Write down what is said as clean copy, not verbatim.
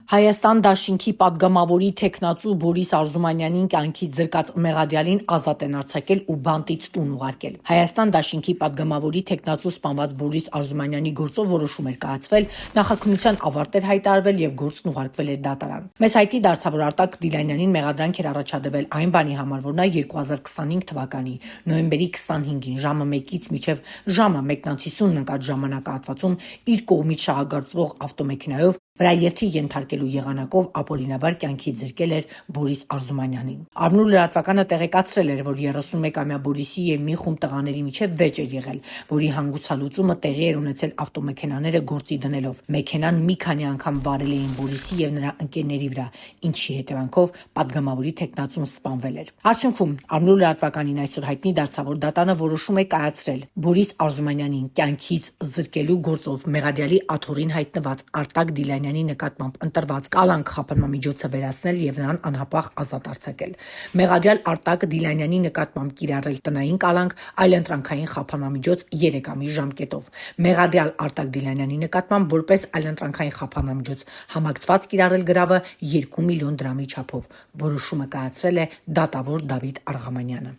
Հայաստան դաշինքի падգամավորի թեկնածու Բորիս Արզումանյանին կյանքից զրկած մեղադրյալին ազատ են արձակել ու բանտից տուն ուղարկել։ Հայաստան դաշինքի падգամավորի թեկնածու սպանված Բորիս Արզումանյանի գործով որոշում էր կայացվել, նախաքննության ավարտ էր հայտարարվել եւ գործն ուղարկվել էր դատարան։ Մեզ հայտնի դարձավ, որ Արտակ Դիլանյանին մեղադրանք էր առաջադրվել այն բանի համար, որ նա 2025 թվականի նոյեմբերի 25-ին ժամը 1-ից մինչև ժամը 1:50 ընկած ժամանակահատվածում իր կողմից շահագործվող ավտոմեքենայով վրա երթի ենթարկելու եղանակով ապօրինաբար կյանքից զրկել էր Բորիս Արզումանյանին։ Արմնու լրատվականը տեղեկացրել էր, որ 31-ամյա Բորիսի եւ մի խումբ տղաների միջև վեճ էր եղել, որի հանգուցալուծումը տեղի էր ունեցել ավտոմեքենաները գործի դնելով։ Մեքենան մի քանի անգամ վարել էին Բորիսի եւ նրա ընկերների վրա, ինչի հետևանքով падգամավորի թեկնածուն սպանվել էր։ Արդյունքում Արմնու լրատվականին այսօր հայտնի դարձավ, որ դատարանը որոշում է կայացրել Բորիս Արզումանյանին կյանքից զրկելու գործով մեղադրյալի աթոռին հայտնված Արտակ Դիլանյանի նկատմամբ ընտրված կալանք խափանամիջոցը վերացնել եւ նրան անհապաղ ազատ արձակել։ Մեղադրյալ Արտակ Դիլանյանի նկատմամբ կիրառել տնային կալանք, այլընտրանքային խափանամիջոց 3 ամիս ժամկետով։ Մեղադրյալ Արտակ Դիլանյանի նկատմամբ որպես այլընտրանքային խափանամիջոց համակցված կիրառել գրավը 2 միլիոն դրամի չափով։ Որոշումը կայացրել է դատավոր Դավիթ Արղամանյանը։